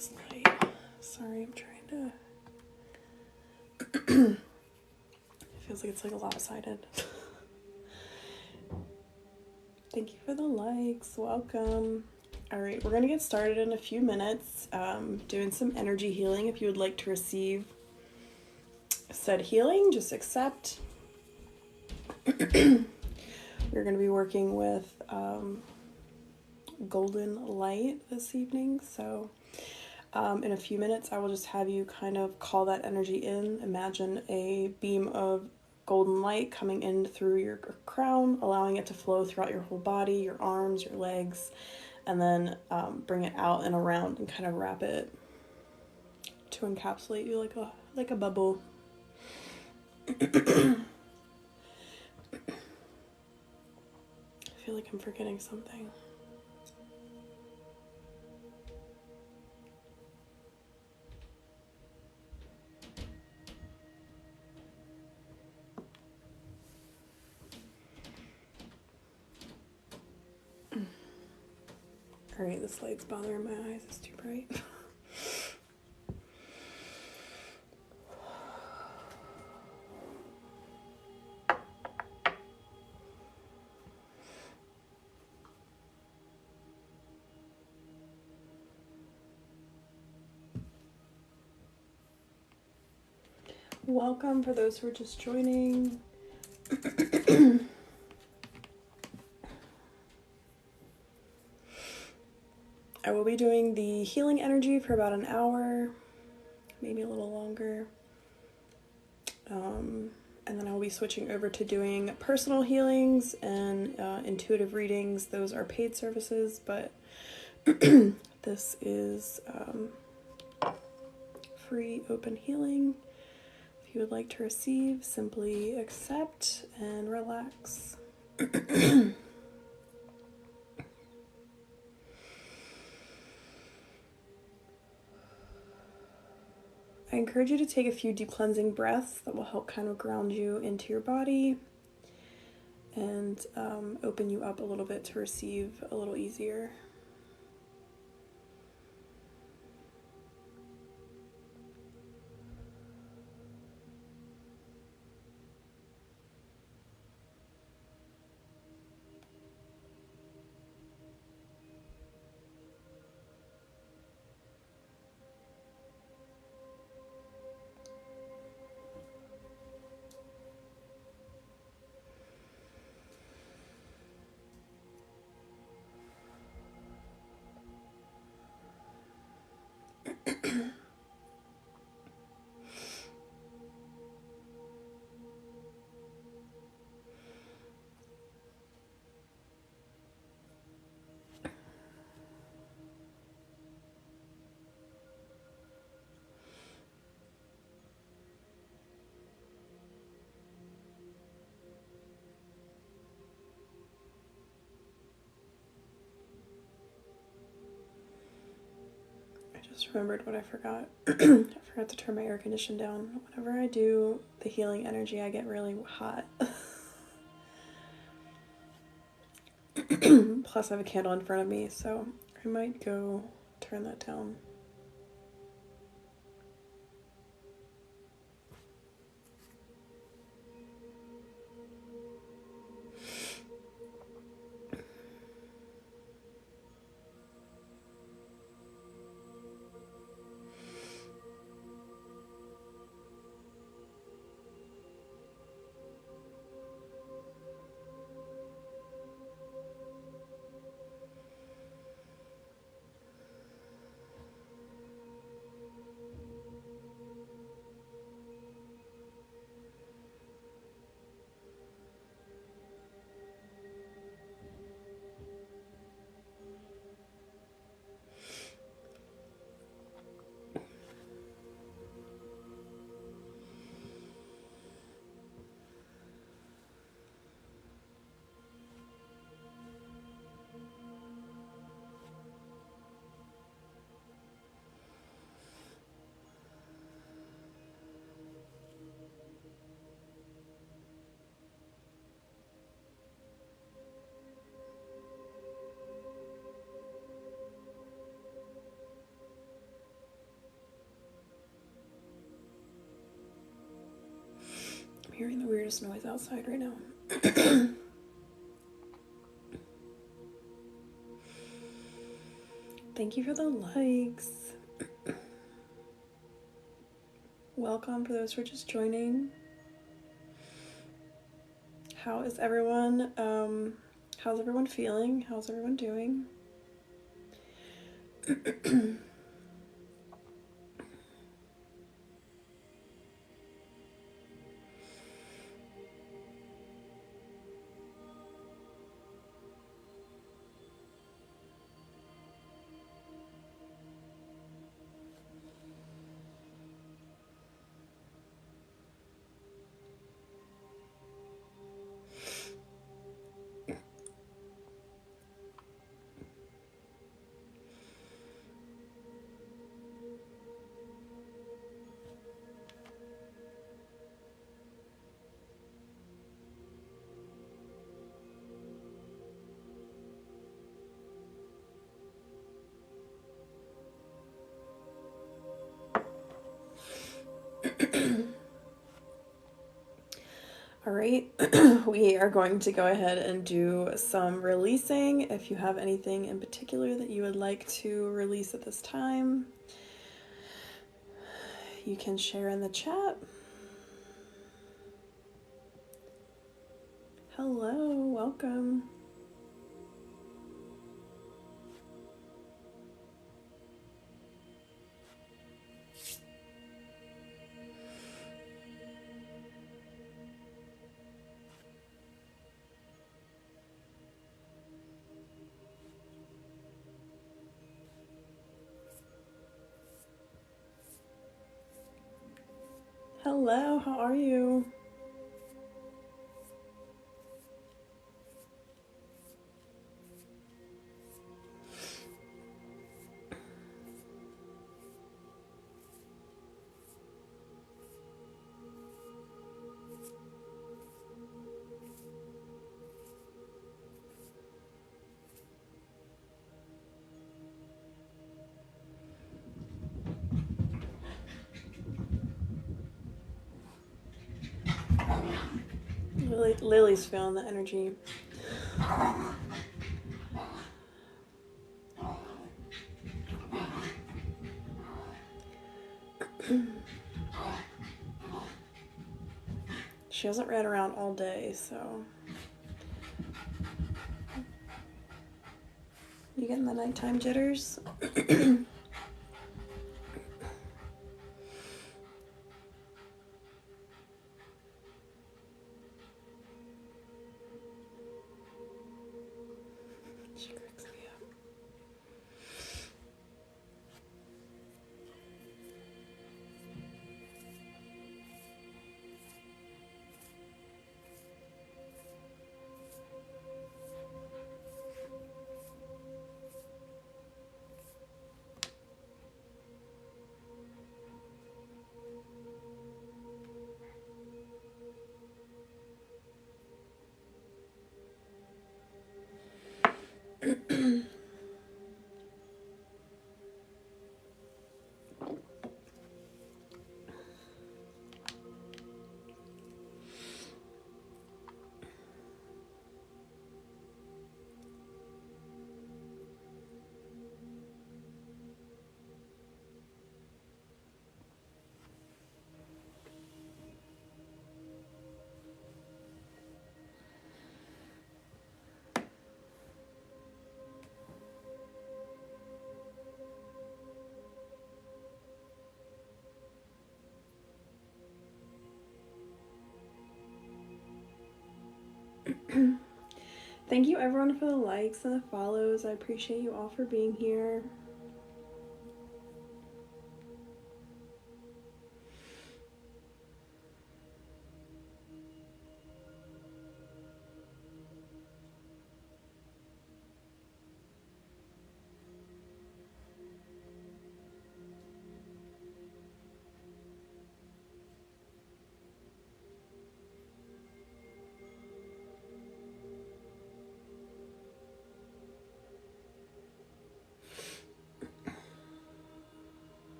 this light. Sorry, I'm trying to... It feels like it's like lopsided. Thank you for the likes. Welcome. All right, we're going to get started in a few minutes, doing some energy healing. If you would like to receive said healing, just accept. We're going to be working with golden light this evening. So in a few minutes, I will just have you kind of call that energy in. Imagine a beam of golden light coming in through your crown, allowing it to flow throughout your whole body, your arms, your legs, and then bring it out and around and kind of wrap it to encapsulate you like a bubble. I feel like I'm forgetting something. All right, this light's bothering my eyes. It's too bright. Welcome for those who are just joining. I will be doing the healing energy for about an hour, maybe a little longer. And then I will be switching over to doing personal healings and intuitive readings. Those are paid services, but this is free open healing. If you would like to receive, simply accept and relax. I encourage you to take a few deep cleansing breaths that will help kind of ground you into your body and open you up a little bit to receive a little easier. Just remembered what I forgot. I forgot to turn my air condition down. Whenever I do the healing energy, I get really hot. Plus I have a candle in front of me, so I might go turn that down. there's noise outside right now. Thank you for the likes. Welcome for those who are just joining. How is everyone? How's everyone feeling? How's everyone doing? All right, we are going to go ahead and do some releasing. If you have anything in particular that you would like to release at this time, you can share in the chat. Hello, welcome. Hello, how are you? Lily's feeling the energy. She hasn't ran around all day, so. You getting the nighttime jitters? She cracks me up. Thank you everyone for the likes and the follows. I appreciate you all for being here.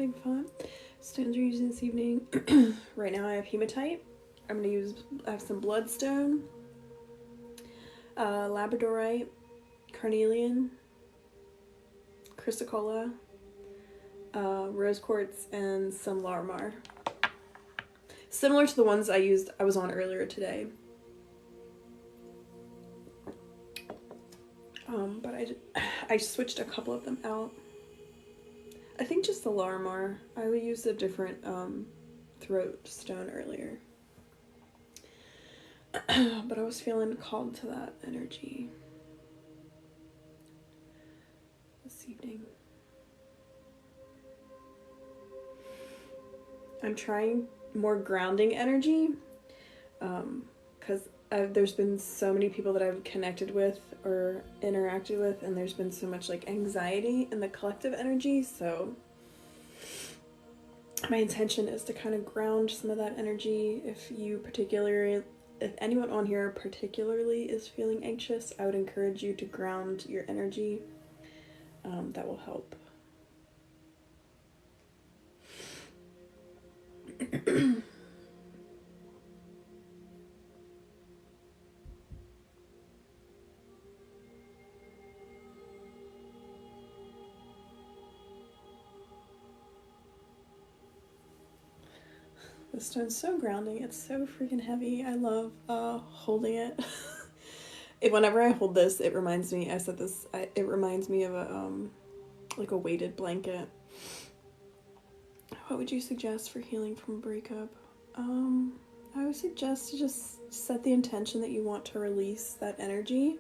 having fun. Stones we're using this evening. Right now I have hematite. I have some bloodstone, labradorite, carnelian, chrysocolla, rose quartz, and some larimar. Similar to the ones I was on earlier today. But I switched a couple of them out. I think just the larimar. I would use a different throat stone earlier. But I was feeling called to that energy this evening. I'm trying more grounding energy, because there's been so many people that I've connected with or interacted with, and there's been so much like anxiety in the collective energy, so my intention is to kind of ground some of that energy. If anyone on here particularly is feeling anxious, I would encourage you to ground your energy. That will help. This stone's so grounding. It's so freaking heavy. I love holding it. Whenever I hold this, it reminds me, it reminds me of like a weighted blanket. What would you suggest for healing from a breakup? I would suggest to just set the intention that you want to release that energy,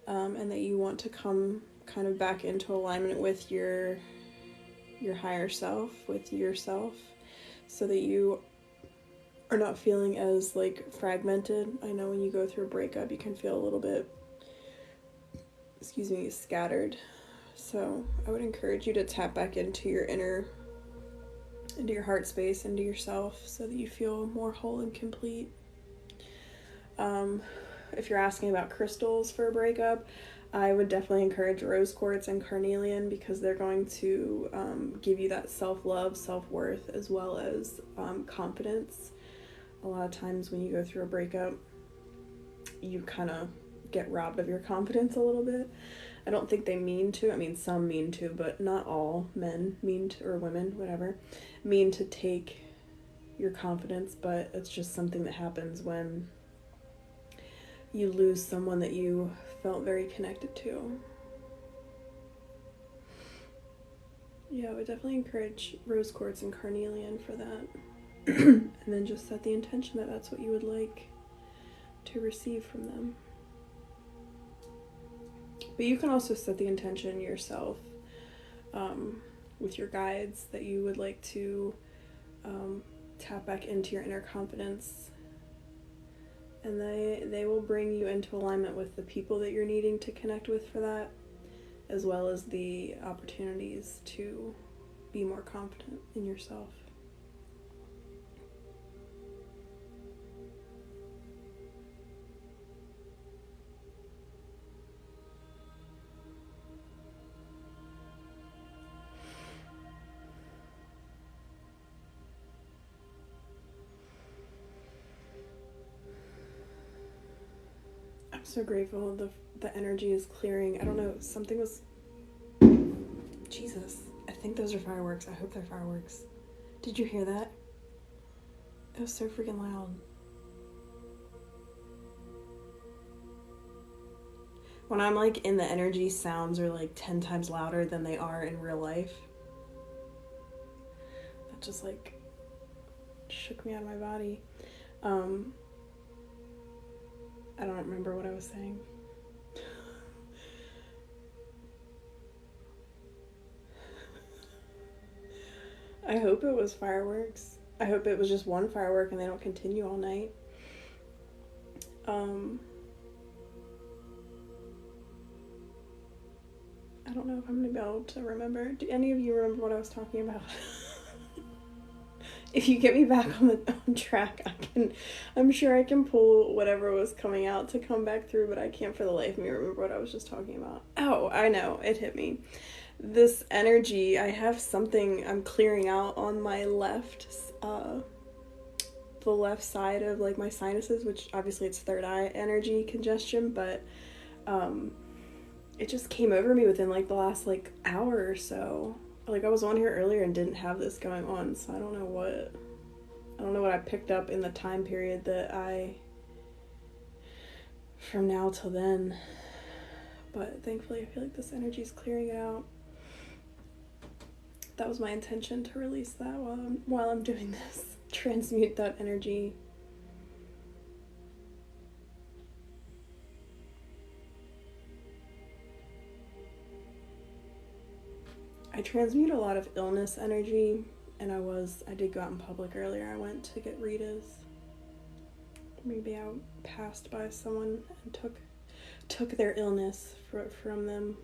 and that you want to come kind of back into alignment with your higher self, with yourself, so that you are not feeling as like fragmented. I know when you go through a breakup, you can feel a little bit, scattered. So I would encourage you to tap back into your heart space, into yourself, so that you feel more whole and complete. If you're asking about crystals for a breakup, I would definitely encourage rose quartz and carnelian, because they're going to give you that self-love, self-worth, as well as confidence. A lot of times when you go through a breakup, you kind of get robbed of your confidence a little bit. I don't think they mean to. I mean, some mean to, but not all men mean to, or women, whatever, mean to take your confidence, but it's just something that happens when you lose someone that you felt very connected to. Yeah, I would definitely encourage rose quartz and carnelian for that. And then just set the intention that that's what you would like to receive from them. But you can also set the intention yourself, with your guides, that you would like to tap back into your inner confidence, and they will bring you into alignment with the people that you're needing to connect with for that, as well as the opportunities to be more confident in yourself. So grateful. The energy is clearing. I don't know, something was... Jesus. I think those are fireworks. I hope they're fireworks. Did you hear that? It was so freaking loud. When I'm like in the energy, sounds are like 10 times louder than they are in real life. That just like shook me out of my body. I don't remember what I was saying. I hope it was fireworks. I hope it was just one firework and they don't continue all night. I don't know if I'm gonna be able to remember. Do any of you remember what I was talking about? If you get me back on track, I'm sure I can pull whatever was coming out to come back through, but I can't for the life of me remember what I was just talking about. Oh, I know, it hit me. this energy, I have something I'm clearing out on my left, the left side of like my sinuses, which obviously it's third eye energy congestion, but it just came over me within like the last like hour or so. Like I was on here earlier and didn't have this going on, so I don't know what I picked up in the time period that from now till then. But thankfully I feel like this energy is clearing it out. That was my intention, to release that while I'm doing this. Transmute that energy. I transmute a lot of illness energy, and I did go out in public earlier. I went to get Rita's. Maybe I passed by someone and took their illness from them.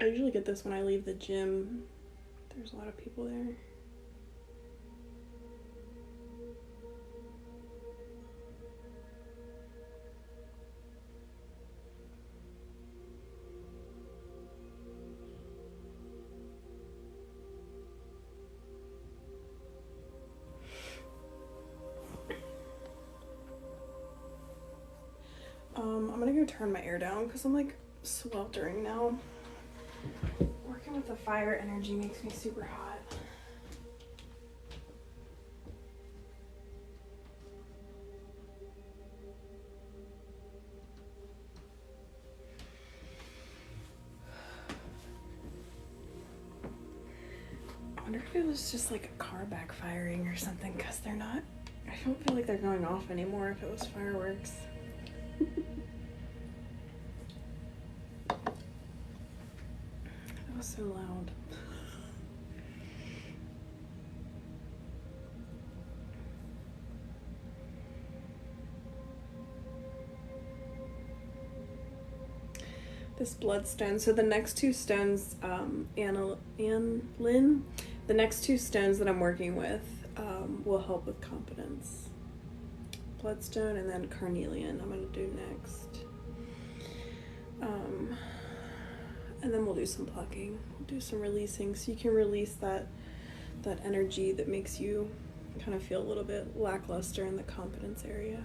I usually get this when I leave the gym. There's a lot of people there. I'm gonna go turn my air down because I'm like sweltering now. Working with the fire energy makes me super hot. I wonder if it was just like a car backfiring or something, because they're not, I don't feel like they're going off anymore if it was fireworks. That was so loud. This bloodstone. So the next two stones, Lynn, the next two stones that I'm working with will help with confidence. Bloodstone and then carnelian I'm going to do next. And then we'll do some plucking. We'll do some releasing so you can release that energy that makes you kind of feel a little bit lackluster in the confidence area.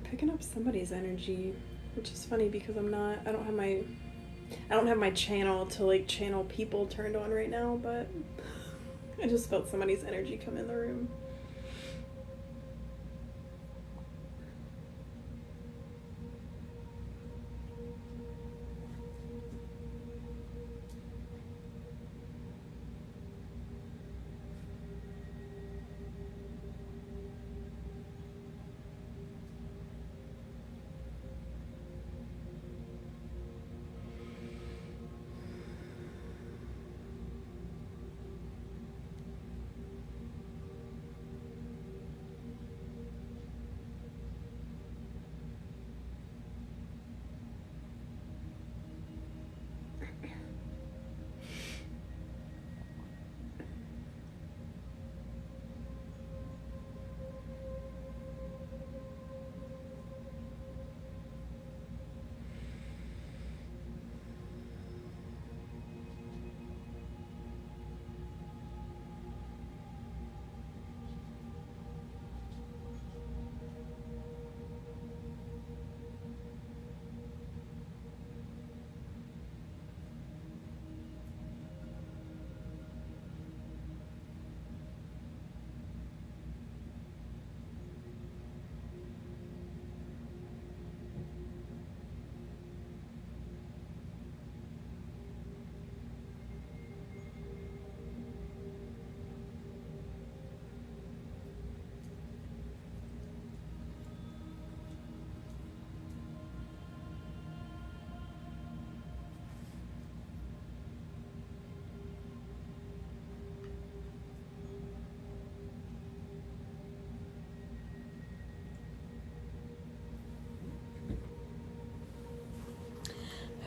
Picking up somebody's energy, which is funny because I don't have my channel to like channel people turned on right now, but I just felt somebody's energy come in the room.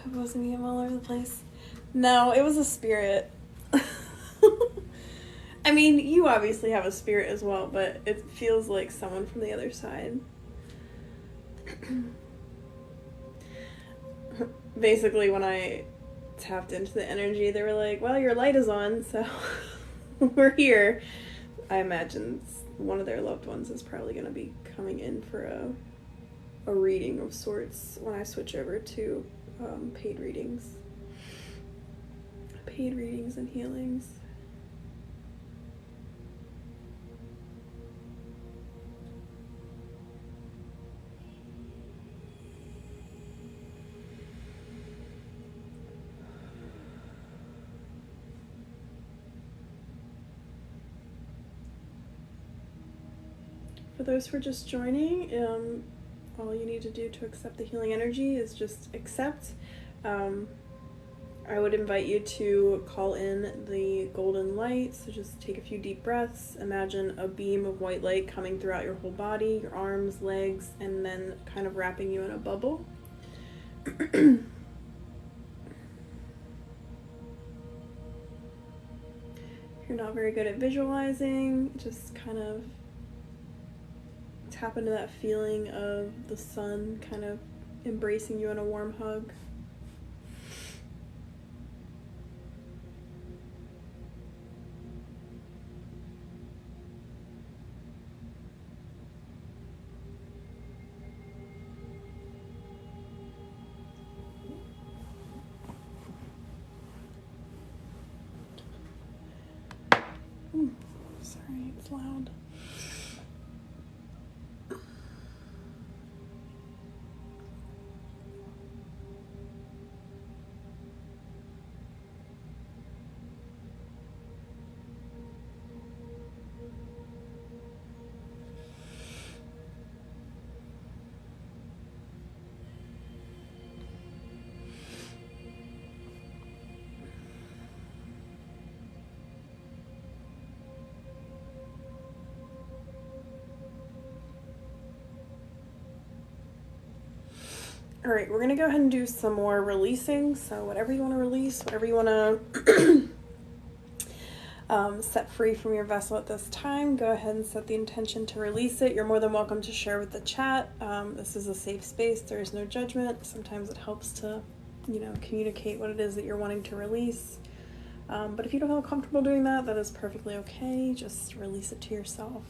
I wasn't even all over the place. No, it was a spirit. I mean, you obviously have a spirit as well, but it feels like someone from the other side. Basically, when I tapped into the energy, they were like, well, your light is on, so we're here. I imagine one of their loved ones is probably going to be coming in for a reading of sorts when I switch over to paid readings. Paid readings and healings. For those who are just joining, all you need to do to accept the healing energy is just accept. I would invite you to call in the golden light, so just take a few deep breaths. Imagine a beam of white light coming throughout your whole body, your arms, legs, and then kind of wrapping you in a bubble. If you're not very good at visualizing, just kind of tap into that feeling of the sun kind of embracing you in a warm hug. Sorry, it's loud. All right, we're gonna go ahead and do some more releasing. So whatever you want to release, whatever you want to set free from your vessel at this time, go ahead and set the intention to release it. You're more than welcome to share with the chat. This is a safe space. There is no judgment. Sometimes it helps to, communicate what it is that you're wanting to release. But if you don't feel comfortable doing that, that is perfectly okay. Just release it to yourself.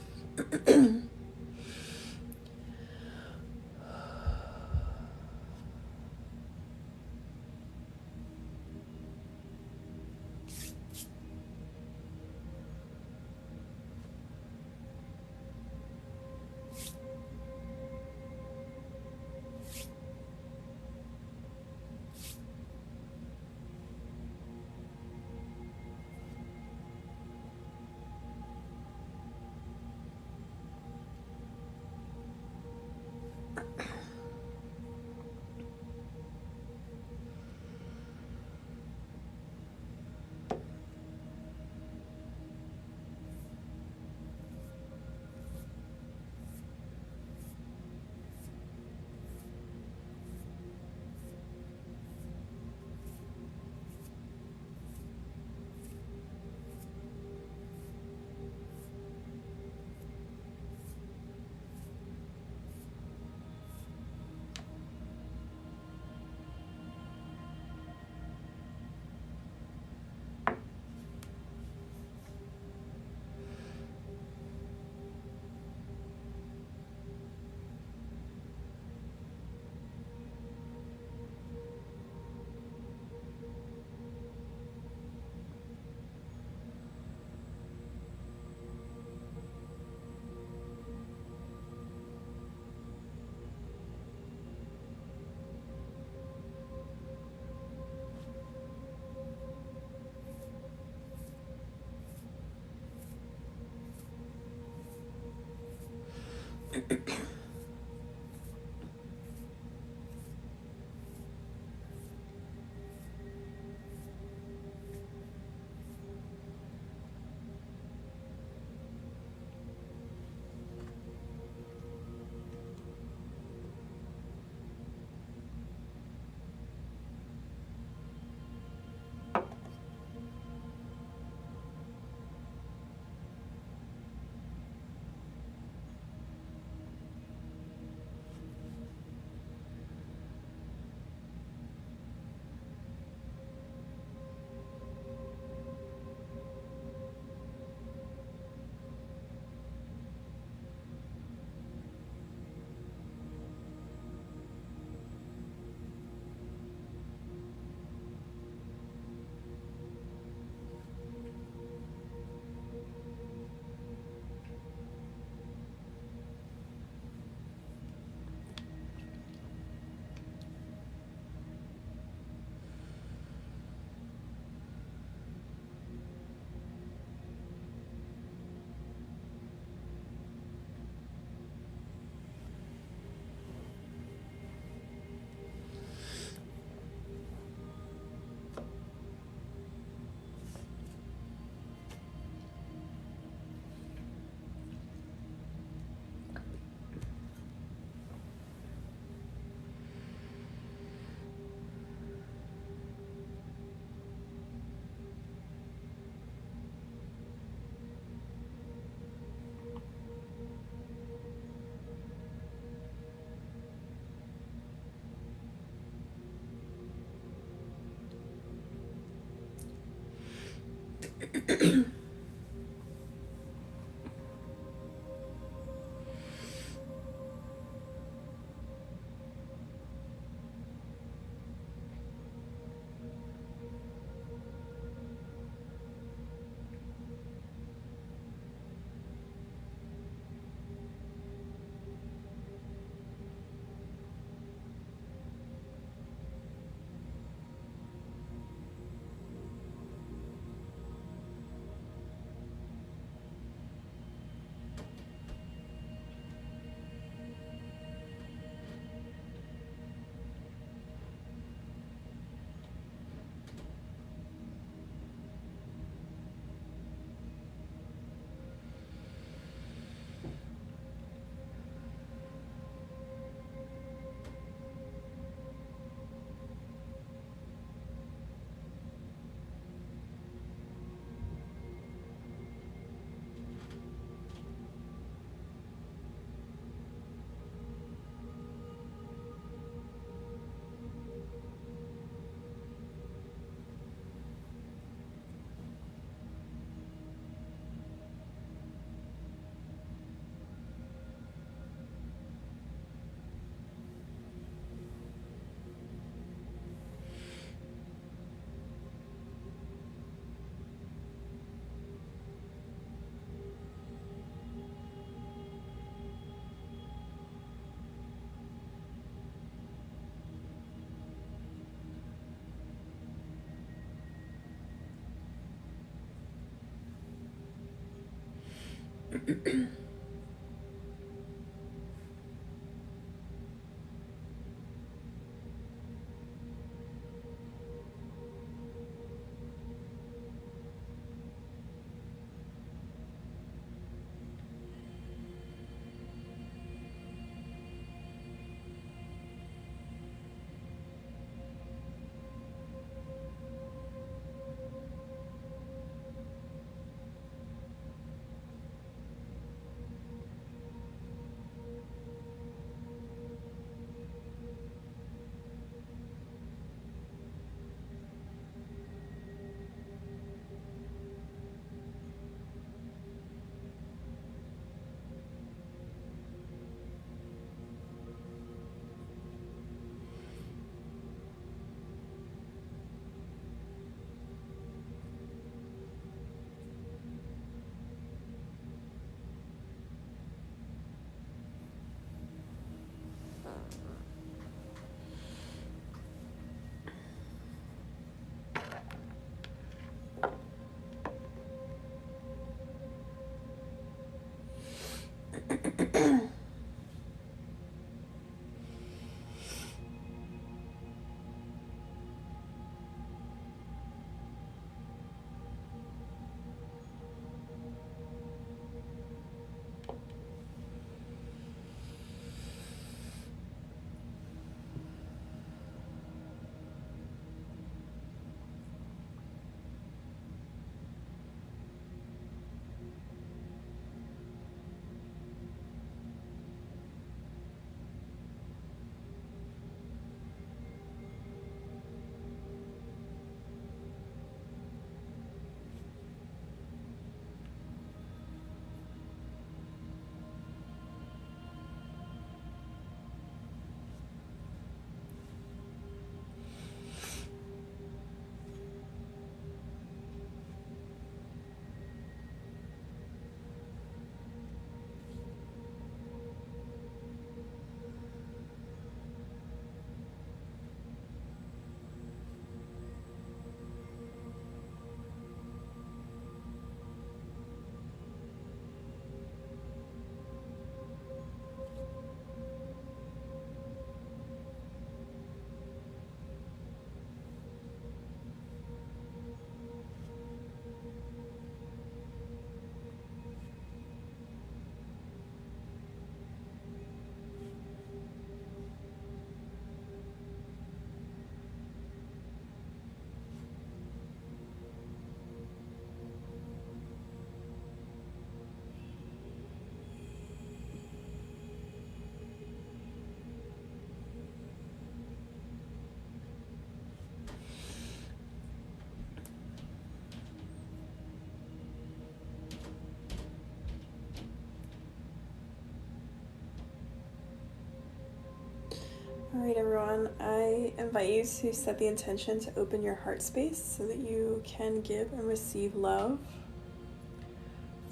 All right, everyone, I invite you to set the intention to open your heart space so that you can give and receive love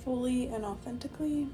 fully and authentically.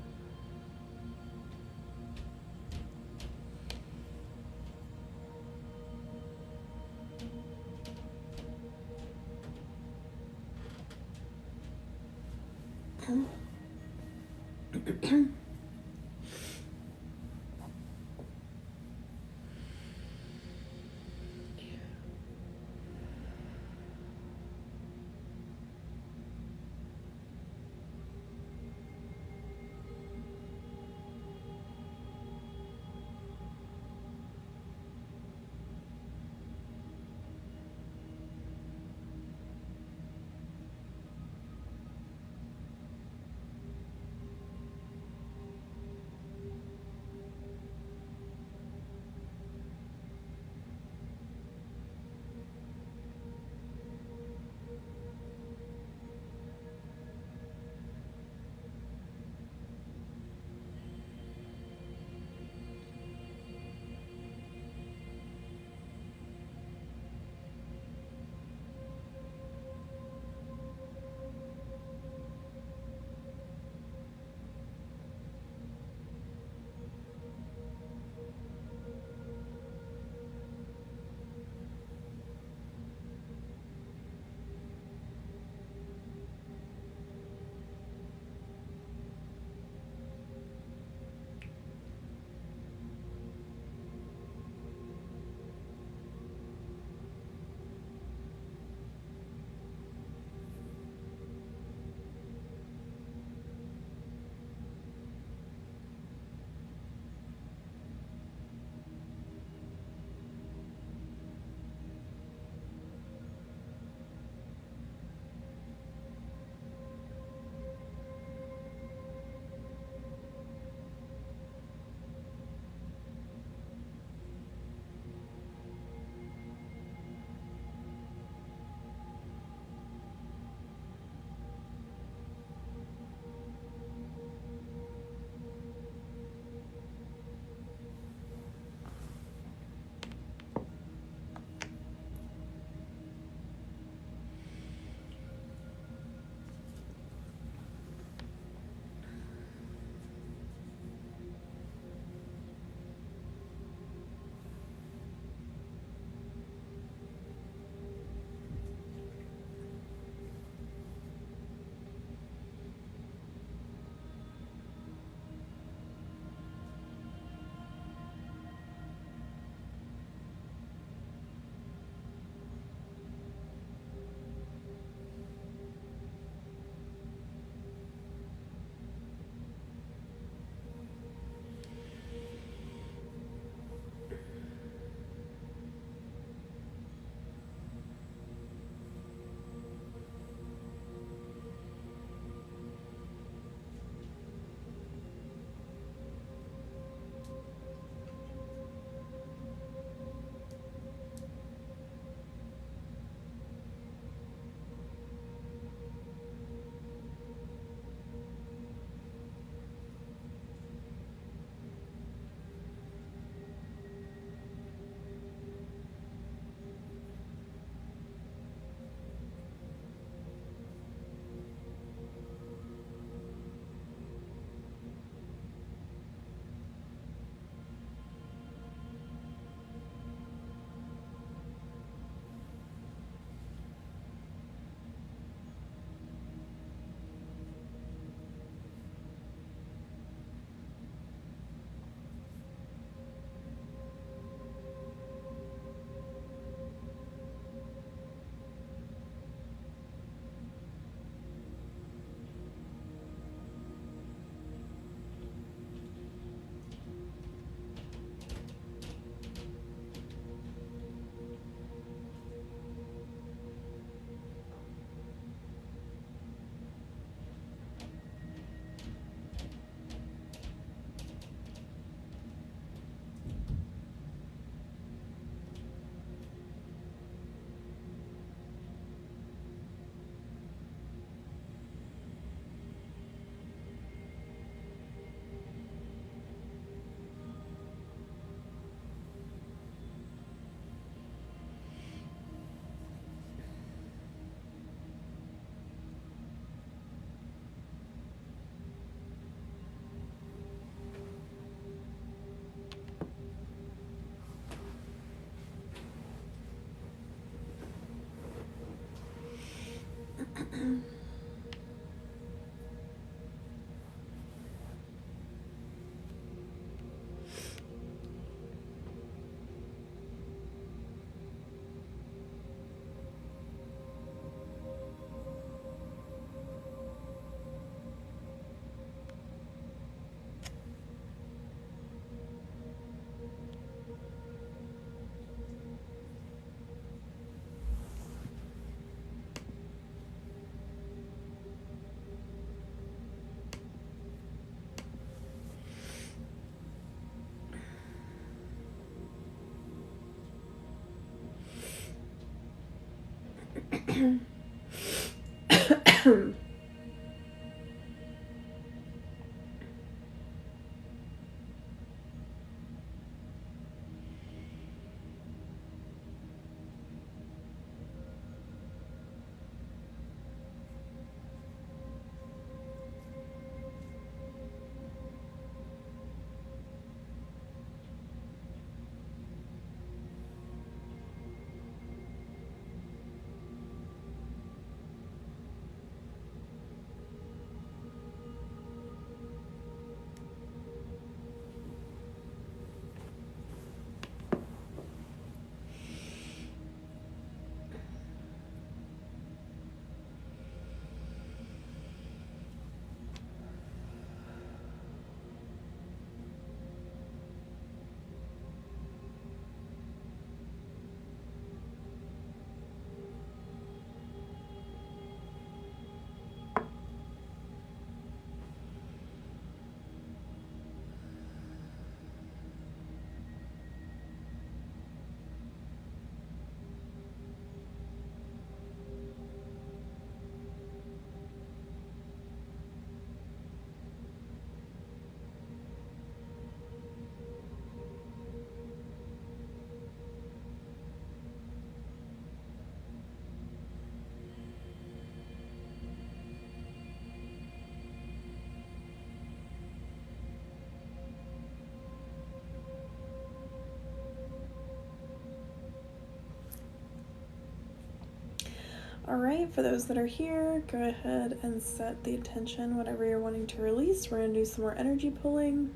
Alright, for those that are here, go ahead and set the intention, whatever you're wanting to release. We're going to do some more energy pulling,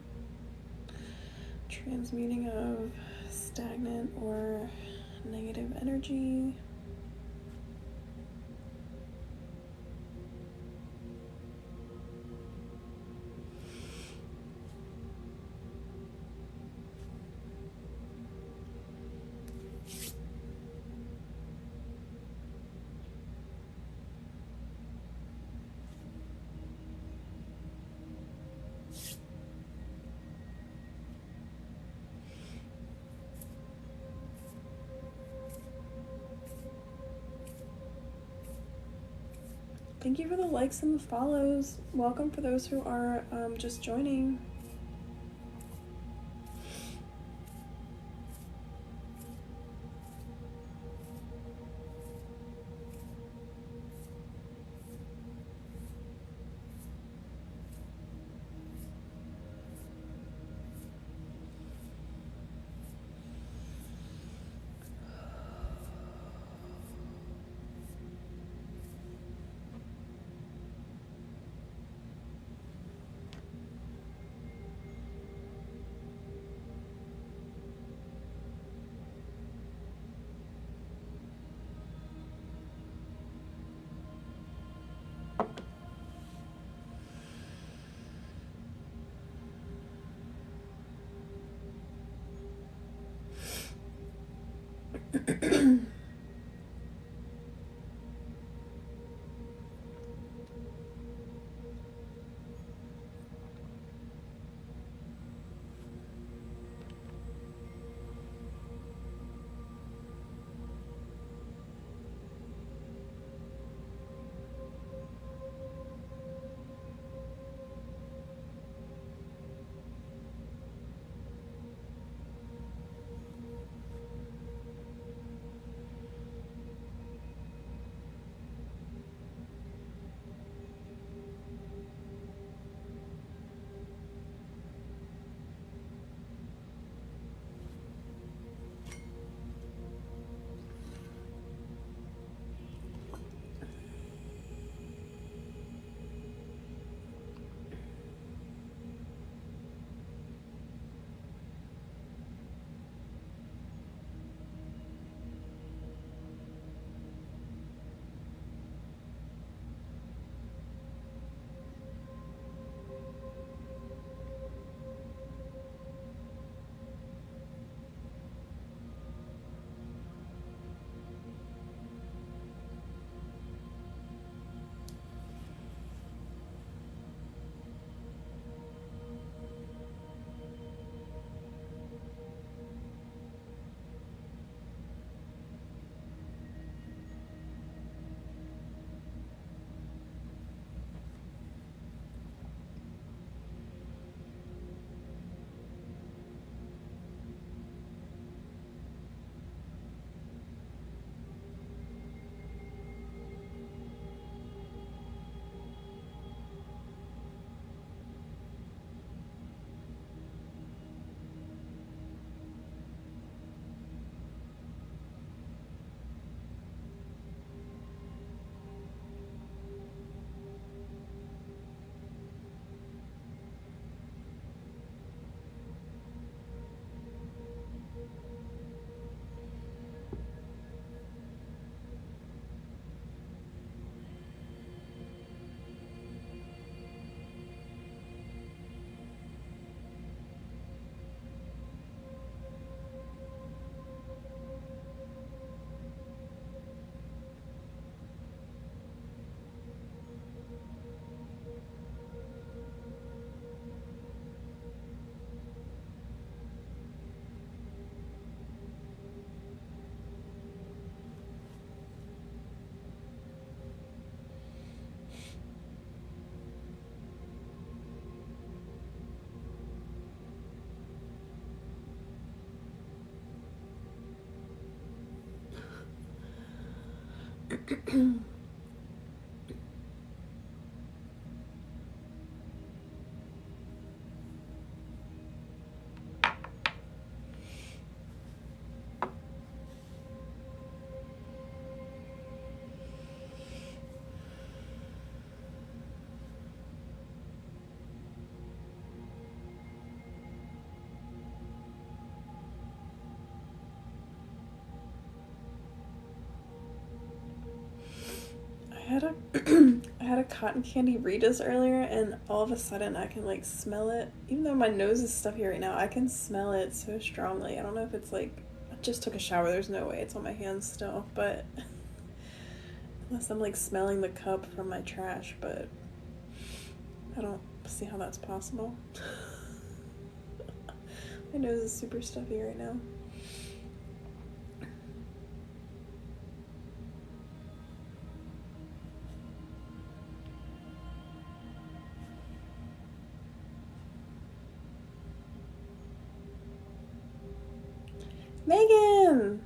transmuting of stagnant or negative energy. Thank you for the likes and the follows. Welcome for those who are just joining. had a I had a cotton candy Ritas earlier, and all of a sudden I can like smell it. Even though my nose is stuffy right now, I can smell it so strongly. I don't know if it's like I just took a shower. There's no way it's on my hands still, but unless I'm like smelling the cup from my trash, but I don't see how that's possible. My nose is super stuffy right now. Megan!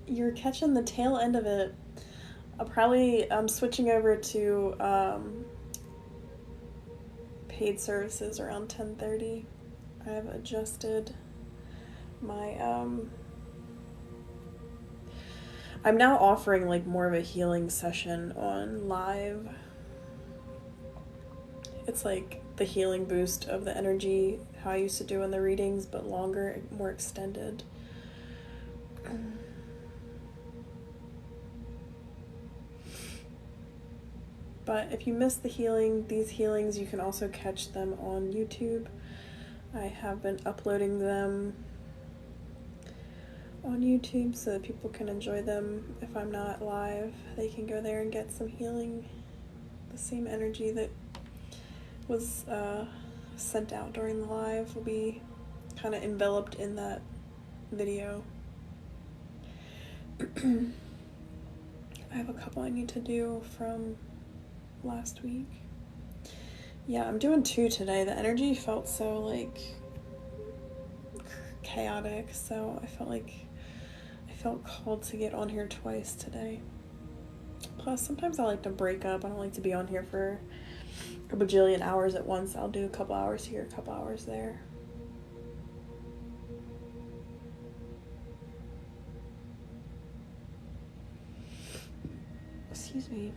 You're catching the tail end of it. I'm switching over to paid services around 10:30. I've adjusted my I'm now offering like more of a healing session on live. It's like the healing boost of the energy, how I used to do in the readings, but longer, more extended. But if you missed these healings, you can also catch them on YouTube. I have been uploading them on YouTube so that people can enjoy them. If I'm not live, they can go there and get some healing. The same energy that was sent out during the live will be kind of enveloped in that video. I have a couple I need to do from last week. Yeah, I'm doing 2 today. The energy felt so like chaotic, so I felt called to get on here twice today. Plus, sometimes I like to break up. I don't like to be on here for a bajillion hours at once. I'll do a couple hours here, a couple hours there. Excuse me.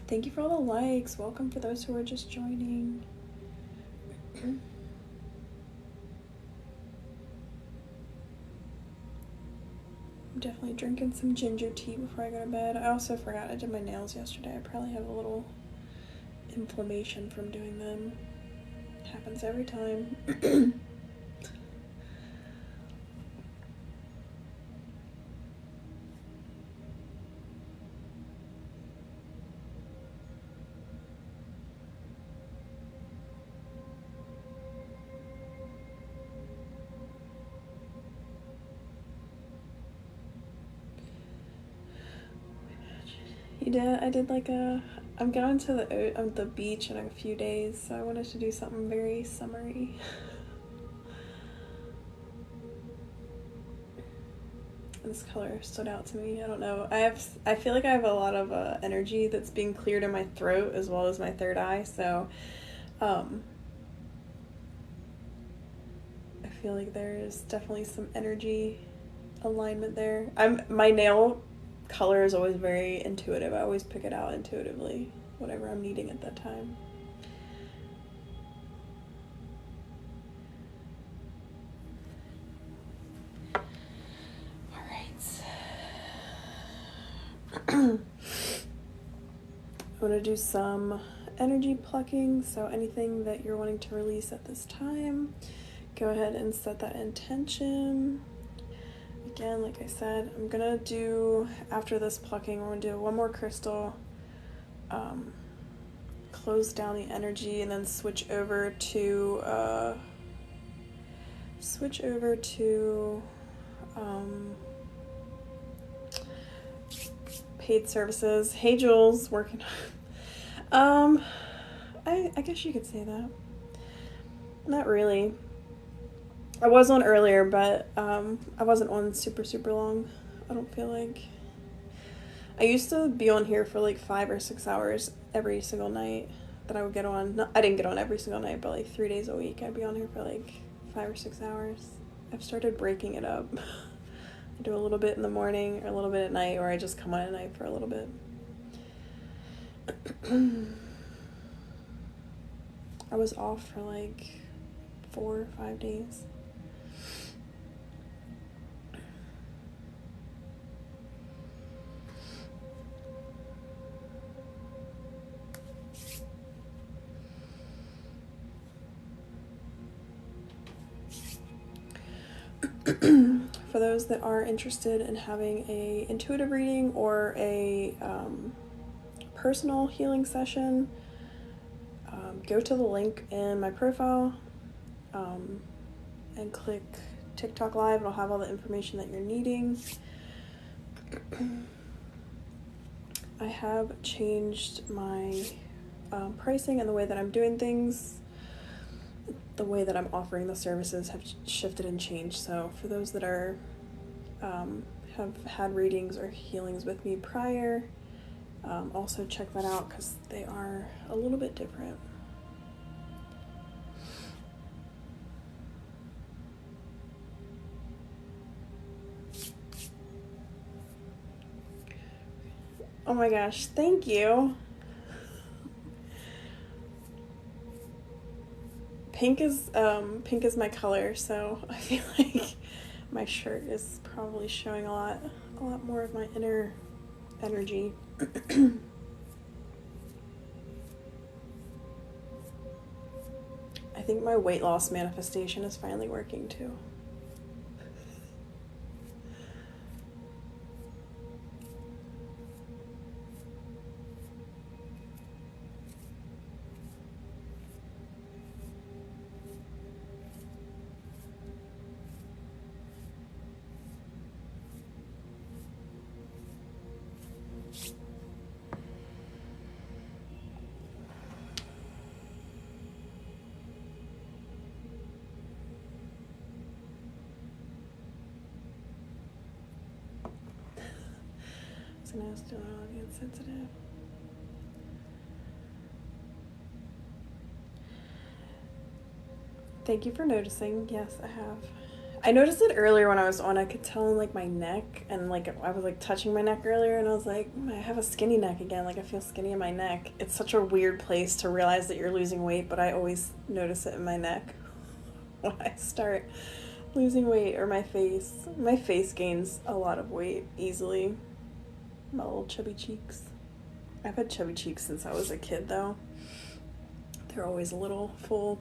Thank you for all the likes. Welcome for those who are just joining. I'm definitely drinking some ginger tea before I go to bed. I also forgot I did my nails yesterday. I probably have a little inflammation from doing them. Happens every time. You did? I did like I'm going to the beach in a few days, so I wanted to do something very summery. This color stood out to me. I don't know. I feel like I have a lot of energy that's being cleared in my throat as well as my third eye, so I feel like there is definitely some energy alignment there. My nail color is always very intuitive. I always pick it out intuitively, whatever I'm needing at that time. All right. I'm going to do some energy plucking, so anything that you're wanting to release at this time, go ahead and set that intention. Again, like I said, I'm gonna do, after this plucking, we're gonna do one more crystal, close down the energy, and then switch over to paid services. Hey Jules, working. I guess you could say that. Not really. I was on earlier, but I wasn't on super long. I don't feel like. I used to be on here for like 5 or 6 hours every single night that I would get on. No, I didn't get on every single night, but like 3 days a week I'd be on here for like 5 or 6 hours. I've started breaking it up. I do a little bit in the morning or a little bit at night, or I just come on at night for a little bit. I was off for like 4 or 5 days. For those that are interested in having a intuitive reading or a personal healing session, go to the link in my profile and click TikTok Live. It'll have all the information that you're needing. I have changed my pricing and the way that I'm doing things. The way that I'm offering the services have shifted and changed. So for those that are have had readings or healings with me prior, also check that out because they are a little bit different. Oh my gosh, thank you. Pink is my color, so I feel like my shirt is probably showing a lot more of my inner energy. I think my weight loss manifestation is finally working too. I was gonna ask, do I get sensitive? Thank you for noticing. Yes, I have. I noticed it earlier when I was on. I could tell in like my neck, and like I was like touching my neck earlier, and I was like, I have a skinny neck again. Like I feel skinny in my neck. It's such a weird place to realize that you're losing weight, but I always notice it in my neck when I start losing weight, or my face. My face gains a lot of weight easily. My little chubby cheeks. I've had chubby cheeks since I was a kid, though. They're always a little full.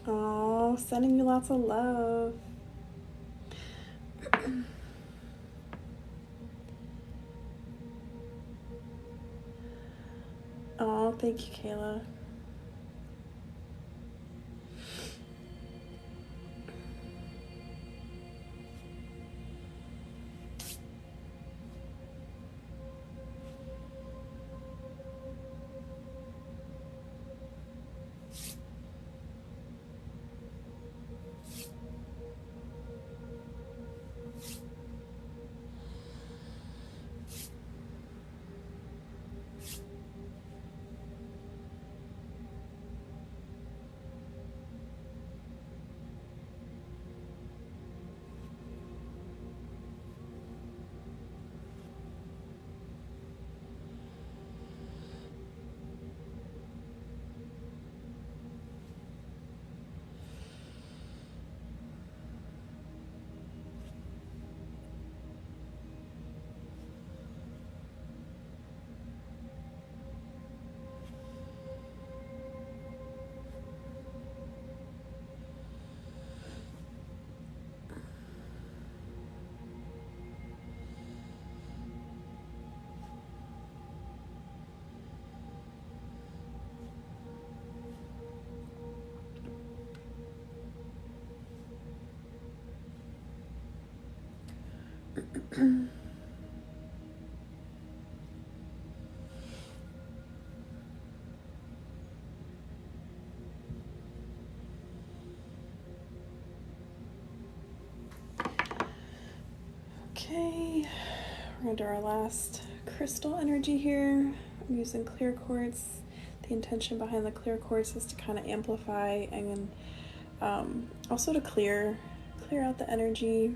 Oh, sending you lots of love. Oh, thank you, Kayla. Okay, we're going to do our last crystal energy here. I'm using clear quartz. The intention behind the clear quartz is to kind of amplify and also to clear out the energy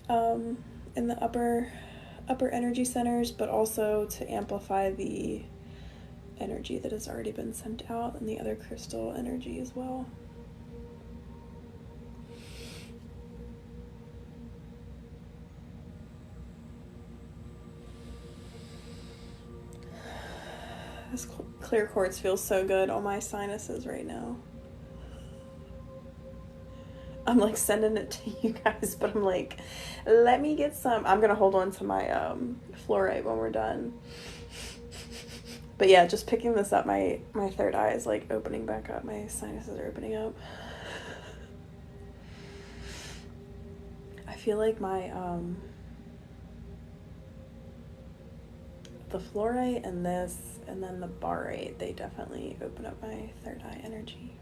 in the upper energy centers, but also to amplify the energy that has already been sent out and the other crystal energy as well. This clear quartz feels so good on my sinuses right now. I'm like sending it to you guys, but I'm like, let me get some. I'm gonna hold on to my fluorite when we're done. But yeah, just picking this up, my third eye is like opening back up. My sinuses are opening up. I feel like my the fluorite and this and then the barite, they definitely open up my third eye energy.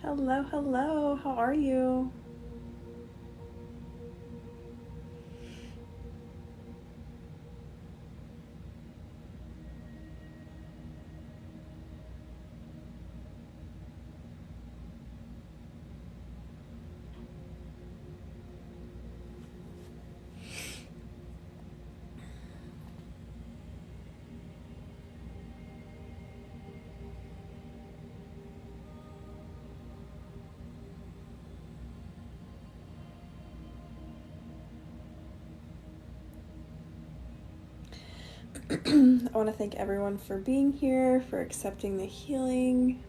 Hello, hello, how are you? I want to thank everyone for being here, for accepting the healing,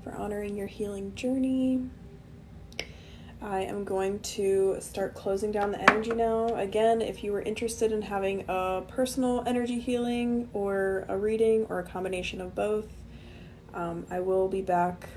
for honoring your healing journey. I am going to start closing down the energy now. Again, if you were interested in having a personal energy healing or a reading or a combination of both, I will be back